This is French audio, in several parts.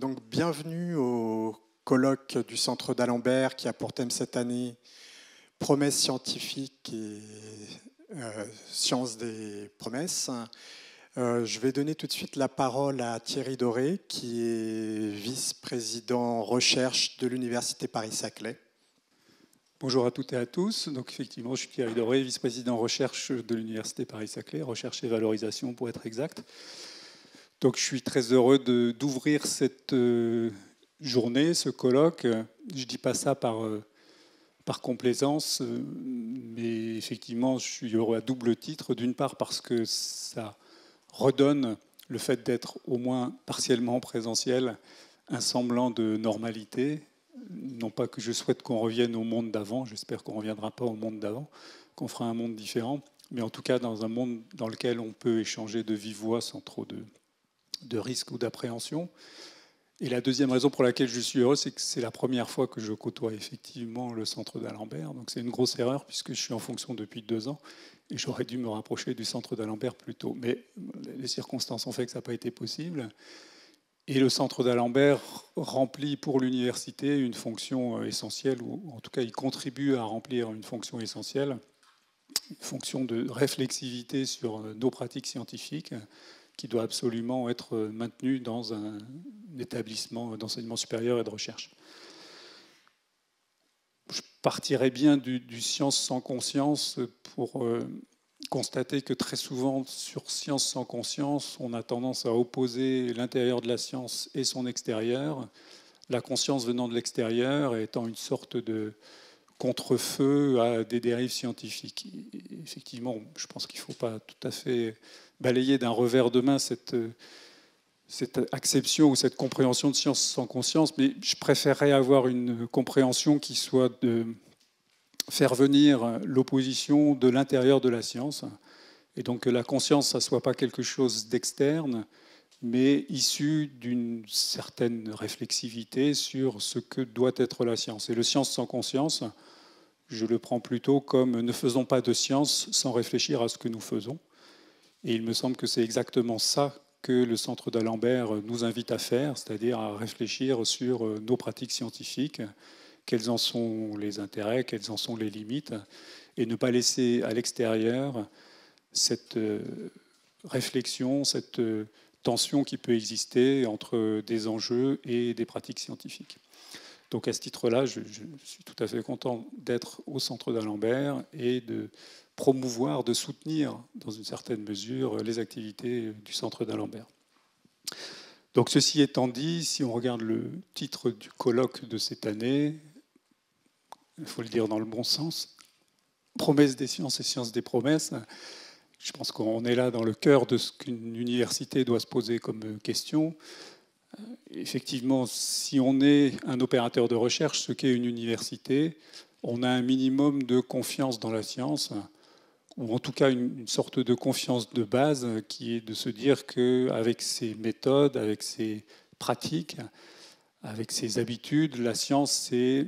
Donc, bienvenue au colloque du Centre d'Alembert qui a pour thème cette année promesses scientifiques et sciences des promesses. Je vais donner tout de suite la parole à Thierry Doré, qui est vice-président recherche de l'Université Paris-Saclay. Bonjour à toutes et à tous. Donc effectivement, je suis Thierry Doré, vice-président recherche de l'Université Paris-Saclay, recherche et valorisation pour être exact. Donc je suis très heureux d'ouvrir cette journée, ce colloque. Je ne dis pas ça par complaisance, mais effectivement, je suis heureux à double titre. D'une part parce que ça redonne le fait d'être au moins partiellement présentiel un semblant de normalité. Non pas que je souhaite qu'on revienne au monde d'avant, j'espère qu'on ne reviendra pas au monde d'avant, qu'on fera un monde différent, mais en tout cas dans un monde dans lequel on peut échanger de vive voix sans trop de risques ou d'appréhension. Et la deuxième raison pour laquelle je suis heureux, c'est que c'est la première fois que je côtoie effectivement le Centre d'Alembert. Donc c'est une grosse erreur puisque je suis en fonction depuis 2 ans et j'aurais dû me rapprocher du Centre d'Alembert plus tôt. Mais les circonstances ont fait que ça n'a pas été possible. Et le Centre d'Alembert remplit pour l'université une fonction essentielle, ou en tout cas il contribue à remplir une fonction essentielle, une fonction de réflexivité sur nos pratiques scientifiques qui doit absolument être maintenue dans un établissement d'enseignement supérieur et de recherche. Je partirais bien du science sans conscience pour constater que très souvent, sur science sans conscience, on a tendance à opposer l'intérieur de la science et son extérieur, la conscience venant de l'extérieur étant une sorte de contre-feu à des dérives scientifiques. Et effectivement, je pense qu'il ne faut pas tout à fait balayer d'un revers de main cette acception ou cette compréhension de science sans conscience, mais je préférerais avoir une compréhension qui soit de faire venir l'opposition de l'intérieur de la science, et donc que la conscience, ça ne soit pas quelque chose d'externe, mais issu d'une certaine réflexivité sur ce que doit être la science. Et le science sans conscience, je le prends plutôt comme ne faisons pas de science sans réfléchir à ce que nous faisons. Et il me semble que c'est exactement ça que le Centre d'Alembert nous invite à faire, c'est-à-dire à réfléchir sur nos pratiques scientifiques, quels en sont les intérêts, quelles en sont les limites, et ne pas laisser à l'extérieur cette réflexion, cette tension qui peut exister entre des enjeux et des pratiques scientifiques. Donc à ce titre-là, je suis tout à fait content d'être au Centre d'Alembert et de promouvoir, de soutenir dans une certaine mesure les activités du Centre d'Alembert. Donc ceci étant dit, si on regarde le titre du colloque de cette année, il faut le dire dans le bon sens, promesses des sciences et sciences des promesses, je pense qu'on est là dans le cœur de ce qu'une université doit se poser comme question. Effectivement, si on est un opérateur de recherche, ce qu'est une université, on a un minimum de confiance dans la science, ou en tout cas une sorte de confiance de base qui est de se dire qu'avec ses méthodes, avec ses pratiques, avec ses habitudes, la science, c'est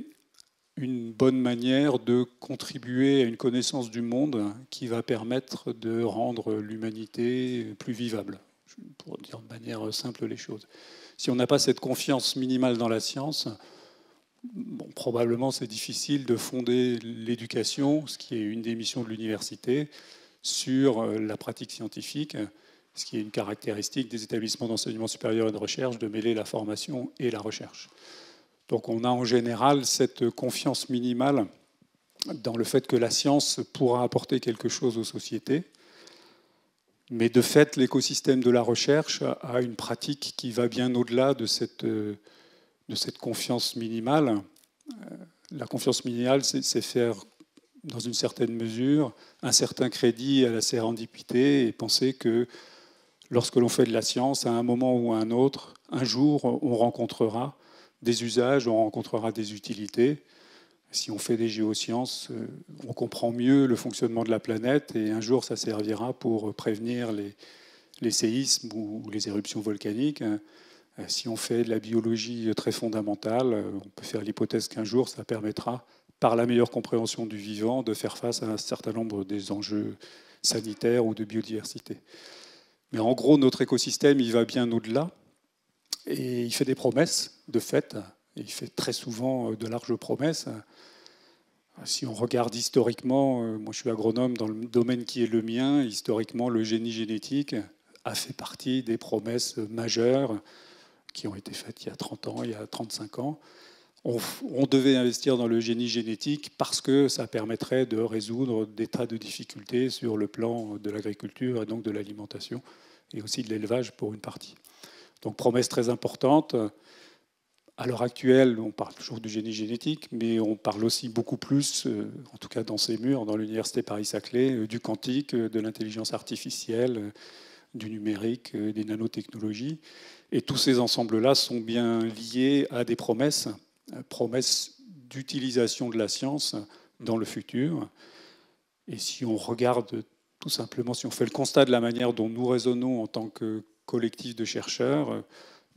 une bonne manière de contribuer à une connaissance du monde qui va permettre de rendre l'humanité plus vivable, pour dire de manière simple les choses. Si on n'a pas cette confiance minimale dans la science, bon, probablement c'est difficile de fonder l'éducation, ce qui est une des missions de l'université, sur la pratique scientifique, ce qui est une caractéristique des établissements d'enseignement supérieur et de recherche, de mêler la formation et la recherche. Donc on a en général cette confiance minimale dans le fait que la science pourra apporter quelque chose aux sociétés. Mais de fait, l'écosystème de la recherche a une pratique qui va bien au-delà de cette confiance minimale. La confiance minimale, c'est faire, dans une certaine mesure, un certain crédit à la sérendipité et penser que lorsque l'on fait de la science, à un moment ou à un autre, un jour, on rencontrera des usages, on rencontrera des utilités. Si on fait des géosciences, on comprend mieux le fonctionnement de la planète et un jour, ça servira pour prévenir les séismes ou les éruptions volcaniques. Si on fait de la biologie très fondamentale, on peut faire l'hypothèse qu'un jour, ça permettra, par la meilleure compréhension du vivant, de faire face à un certain nombre des enjeux sanitaires ou de biodiversité. Mais en gros, notre écosystème, il va bien au-delà. Et il fait des promesses, de fait. Et il fait très souvent de larges promesses. Si on regarde historiquement, moi je suis agronome dans le domaine qui est le mien, historiquement le génie génétique a fait partie des promesses majeures qui ont été faites il y a 30 ans, il y a 35 ans. On devait investir dans le génie génétique parce que ça permettrait de résoudre des tas de difficultés sur le plan de l'agriculture et donc de l'alimentation et aussi de l'élevage pour une partie. Donc promesse très importante. À l'heure actuelle, on parle toujours du génie génétique, mais on parle aussi beaucoup plus, en tout cas dans ces murs, dans l'université Paris-Saclay, du quantique, de l'intelligence artificielle, du numérique, des nanotechnologies. Et tous ces ensembles-là sont bien liés à des promesses d'utilisation de la science dans le futur. Et si on regarde tout simplement, si on fait le constat de la manière dont nous raisonnons en tant que collectif de chercheurs,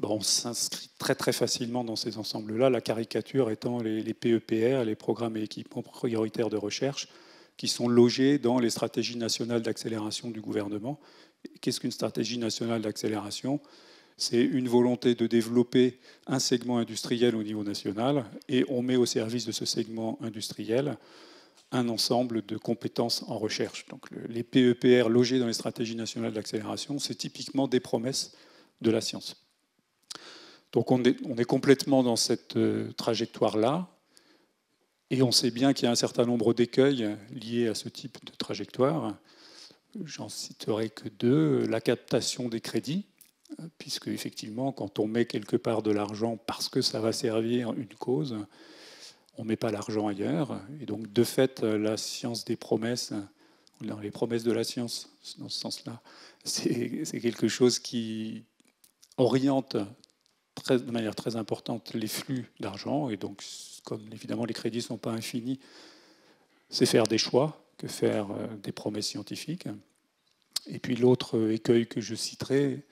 on s'inscrit très très facilement dans ces ensembles-là, la caricature étant les PEPR, les programmes et équipements prioritaires de recherche, qui sont logés dans les stratégies nationales d'accélération du gouvernement. Qu'est-ce qu'une stratégie nationale d'accélération ? C'est une volonté de développer un segment industriel au niveau national, et on met au service de ce segment industriel un ensemble de compétences en recherche. Donc les PEPR logés dans les stratégies nationales d'accélération, c'est typiquement des promesses de la science. Donc on est complètement dans cette trajectoire-là, et on sait bien qu'il y a un certain nombre d'écueils liés à ce type de trajectoire. J'en citerai que deux. La captation des crédits, puisque effectivement, quand on met quelque part de l'argent parce que ça va servir une cause, on ne met pas l'argent ailleurs. Et donc, de fait, la science des promesses, dans les promesses de la science, dans ce sens-là, c'est quelque chose qui oriente de manière très importante les flux d'argent. Et donc, comme évidemment les crédits ne sont pas infinis, c'est faire des choix que faire des promesses scientifiques. Et puis l'autre écueil que je citerai,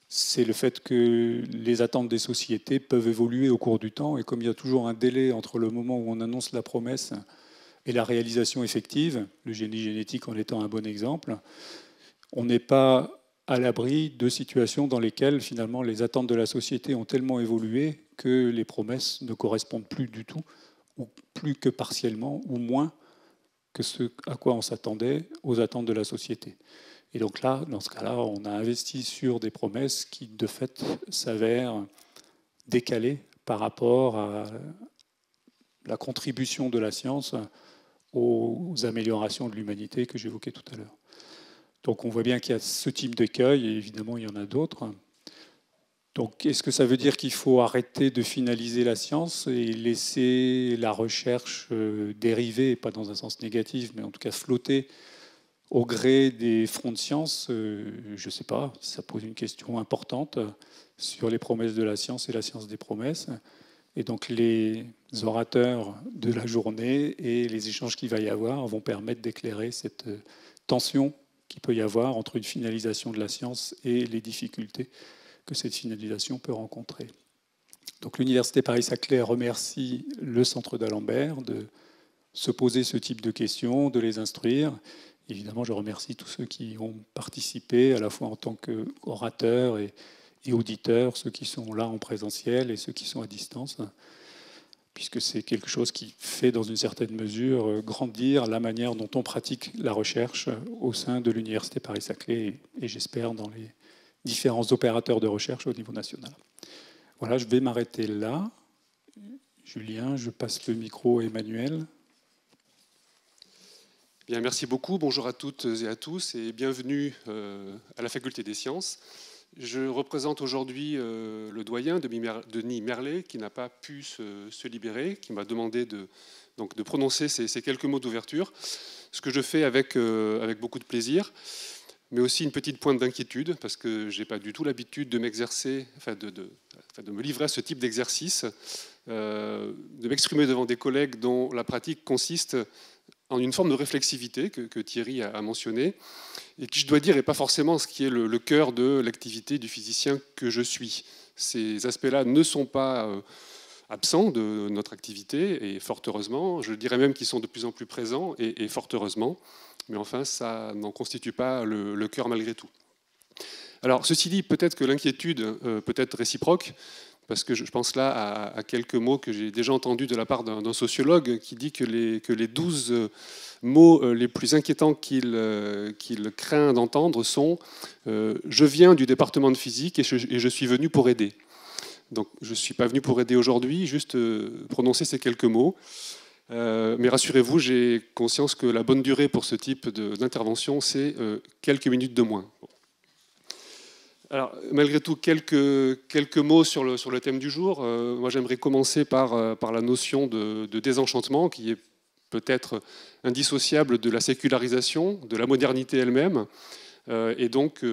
c'est le fait que les attentes des sociétés peuvent évoluer au cours du temps. Et comme il y a toujours un délai entre le moment où on annonce la promesse et la réalisation effective, le génie génétique en étant un bon exemple, on n'est pas à l'abri de situations dans lesquelles finalement les attentes de la société ont tellement évolué que les promesses ne correspondent plus du tout, ou plus que partiellement, ou moins que ce à quoi on s'attendait aux attentes de la société. Et donc là, dans ce cas-là, on a investi sur des promesses qui, de fait, s'avèrent décalées par rapport à la contribution de la science aux améliorations de l'humanité que j'évoquais tout à l'heure. Donc on voit bien qu'il y a ce type d'écueil, et évidemment il y en a d'autres. Donc est-ce que ça veut dire qu'il faut arrêter de finaliser la science et laisser la recherche dériver, pas dans un sens négatif, mais en tout cas flotter au gré des fronts de science? Je ne sais pas, ça pose une question importante sur les promesses de la science et la science des promesses. Et donc les orateurs de la journée et les échanges qu'il va y avoir vont permettre d'éclairer cette tension qu'il peut y avoir entre une finalisation de la science et les difficultés que cette finalisation peut rencontrer. Donc l'Université Paris-Saclay remercie le Centre d'Alembert de se poser ce type de questions, de les instruire. Évidemment, je remercie tous ceux qui ont participé, à la fois en tant qu'orateurs et auditeurs, ceux qui sont là en présentiel et ceux qui sont à distance, puisque c'est quelque chose qui fait, dans une certaine mesure, grandir la manière dont on pratique la recherche au sein de l'Université Paris-Saclay et j'espère dans les différents opérateurs de recherche au niveau national. Voilà, je vais m'arrêter là. Julien, je passe le micro à Emmanuel. Bien, merci beaucoup. Bonjour à toutes et à tous et bienvenue à la Faculté des Sciences. Je représente aujourd'hui le doyen Denis Merlet qui n'a pas pu se libérer, qui m'a demandé de prononcer ces quelques mots d'ouverture, ce que je fais avec beaucoup de plaisir, mais aussi une petite pointe d'inquiétude parce que je n'ai pas du tout l'habitude de m'exercer, de me livrer à ce type d'exercice, de m'exprimer devant des collègues dont la pratique consiste en une forme de réflexivité que Thierry a mentionné, et qui, je dois dire, n'est pas forcément ce qui est le cœur de l'activité du physicien que je suis. Ces aspects-là ne sont pas absents de notre activité, et fort heureusement. Je dirais même qu'ils sont de plus en plus présents, et fort heureusement. Mais enfin, ça n'en constitue pas le cœur malgré tout. Alors, ceci dit, peut-être que l'inquiétude peut être réciproque, parce que je pense là à quelques mots que j'ai déjà entendus de la part d'un sociologue qui dit que les 12 mots les plus inquiétants qu'il craint d'entendre sont « je viens du département de physique et je suis venu pour aider ». Donc, je ne suis pas venu pour aider aujourd'hui, juste prononcer ces quelques mots. Mais rassurez-vous, j'ai conscience que la bonne durée pour ce type d'intervention, c'est quelques minutes de moins. Alors, malgré tout, quelques mots sur le thème du jour. Moi, j'aimerais commencer par la notion de désenchantement, qui est peut-être indissociable de la sécularisation, de la modernité elle-même. Et donc,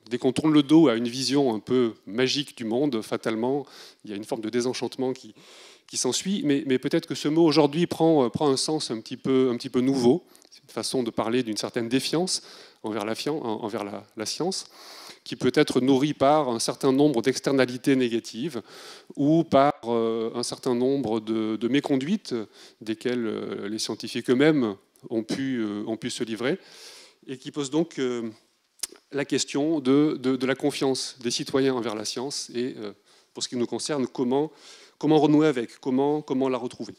dès qu'on tourne le dos à une vision un peu magique du monde, fatalement, il y a une forme de désenchantement qui s'ensuit. Mais peut-être que ce mot, aujourd'hui, prend un sens un petit peu nouveau. C'est une façon de parler d'une certaine défiance envers la science, qui peut être nourrie par un certain nombre d'externalités négatives ou par un certain nombre de méconduites desquelles les scientifiques eux-mêmes ont pu se livrer, et qui pose donc la question de la confiance des citoyens envers la science et, pour ce qui nous concerne, comment renouer avec, comment la retrouver.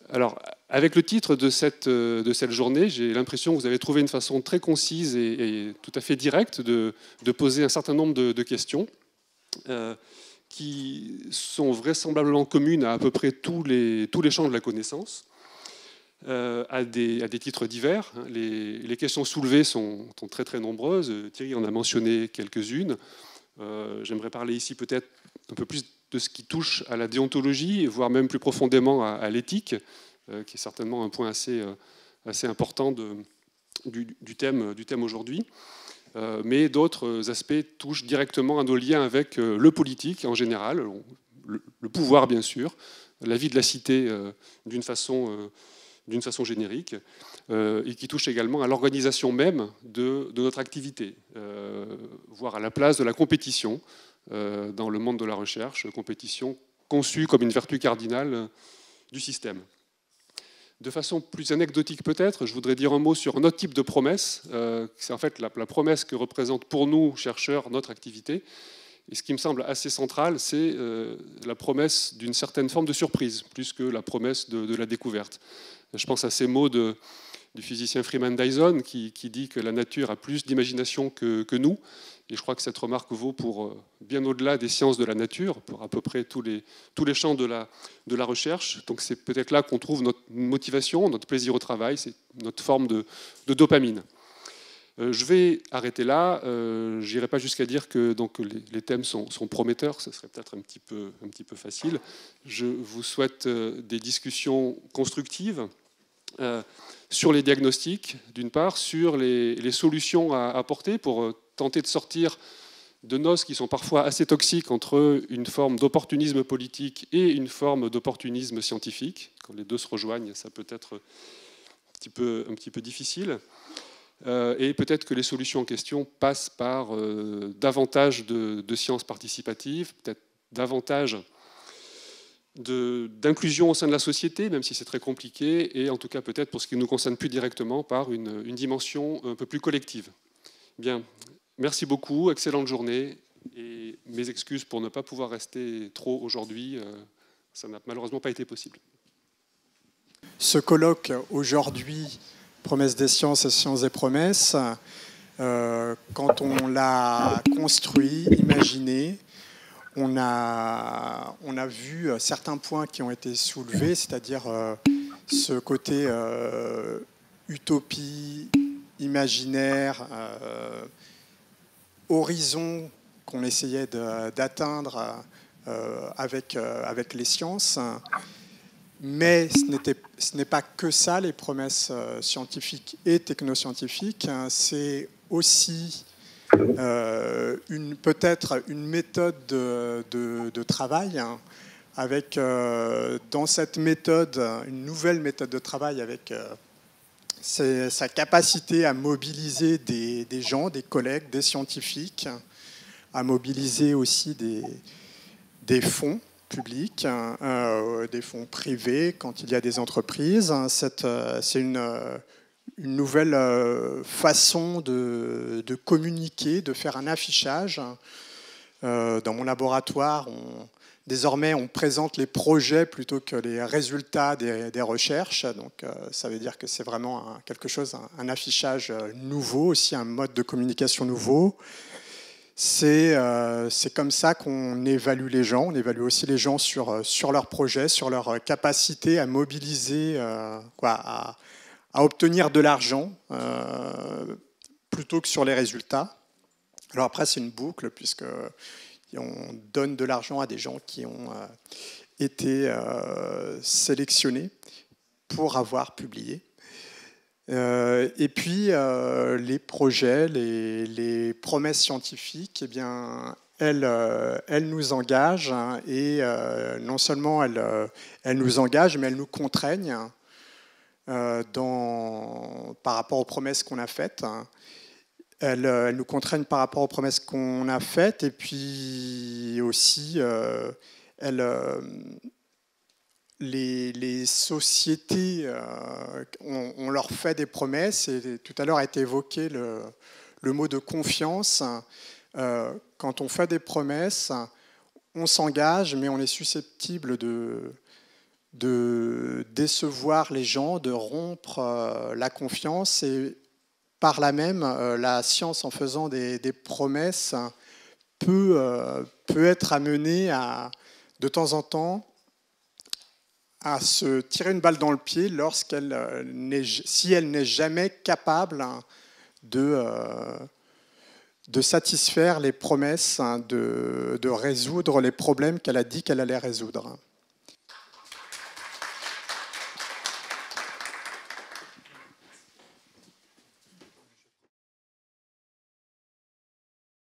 Alors, avec le titre de cette journée, j'ai l'impression que vous avez trouvé une façon très concise et tout à fait directe de poser un certain nombre de questions qui sont vraisemblablement communes à peu près tous les champs de la connaissance, à des titres divers. Les questions soulevées sont très très nombreuses. Thierry en a mentionné quelques-unes. J'aimerais parler ici peut-être un peu plus de ce qui touche à la déontologie, voire même plus profondément à l'éthique, qui est certainement un point assez important du thème aujourd'hui. Mais d'autres aspects touchent directement à nos liens avec le politique en général, le pouvoir bien sûr, la vie de la cité d'une façon générique, et qui touchent également à l'organisation même de notre activité, voire à la place de la compétition dans le monde de la recherche, compétition conçue comme une vertu cardinale du système. De façon plus anecdotique peut-être, je voudrais dire un mot sur un autre type de promesse. C'est en fait la promesse que représente pour nous, chercheurs, notre activité. Et ce qui me semble assez central, c'est la promesse d'une certaine forme de surprise, plus que la promesse de la découverte. Je pense à ces mots du physicien Freeman Dyson qui dit que la nature a plus d'imagination que nous. Et je crois que cette remarque vaut pour bien au-delà des sciences de la nature, pour à peu près tous les champs de la recherche. Donc c'est peut-être là qu'on trouve notre motivation, notre plaisir au travail, c'est notre forme de dopamine. Je vais arrêter là. Je n'irai pas jusqu'à dire que donc, les thèmes sont prometteurs, ce serait peut-être un petit peu facile. Je vous souhaite des discussions constructives sur les diagnostics, d'une part, sur les solutions à apporter pour tenter de sortir de noces qui sont parfois assez toxiques entre une forme d'opportunisme politique et une forme d'opportunisme scientifique. Quand les deux se rejoignent, ça peut être un petit peu difficile. Et peut-être que les solutions en question passent par davantage de sciences participatives, peut-être davantage d'inclusion au sein de la société, même si c'est très compliqué, et en tout cas peut-être pour ce qui nous concerne plus directement par une dimension un peu plus collective. Bien, merci beaucoup, excellente journée, et mes excuses pour ne pas pouvoir rester trop aujourd'hui, ça n'a malheureusement pas été possible. Ce colloque aujourd'hui, Promesses des sciences et sciences des promesses, quand on l'a construit, imaginé, on a vu certains points qui ont été soulevés, c'est-à-dire ce côté utopie, imaginaire, horizon qu'on essayait d'atteindre avec les sciences. Mais ce n'est pas que ça, les promesses scientifiques et technoscientifiques. C'est aussi peut-être une méthode de travail, avec dans cette méthode, une nouvelle méthode de travail avec sa capacité à mobiliser des gens, des collègues, des scientifiques, à mobiliser aussi des fonds publics, des fonds privés quand il y a des entreprises. C'est une une nouvelle façon de communiquer, de faire un affichage. Dans mon laboratoire, désormais, on présente les projets plutôt que les résultats des recherches. Donc, ça veut dire que c'est vraiment quelque chose, un affichage nouveau, aussi un mode de communication nouveau. C'est comme ça qu'on évalue les gens. On évalue aussi les gens sur leurs projets, sur leur capacité à mobiliser, à obtenir de l'argent, plutôt que sur les résultats. Alors après, c'est une boucle, puisque on donne de l'argent à des gens qui ont été sélectionnés pour avoir publié. Et puis, les projets, les promesses scientifiques, eh bien, elles nous engagent, et non seulement elles nous engagent, mais elles nous contraignent par rapport aux promesses qu'on a faites. Elles nous contraignent par rapport aux promesses qu'on a faites, et puis aussi, les sociétés, on leur fait des promesses, et tout à l'heure a été évoqué le mot de confiance. Quand on fait des promesses, on s'engage, mais on est susceptible de décevoir les gens, de rompre la confiance, et par là même, la science, en faisant des promesses, peut être amenée de temps en temps à se tirer une balle dans le pied si elle n'est jamais capable de satisfaire les promesses, de résoudre les problèmes qu'elle a dit qu'elle allait résoudre.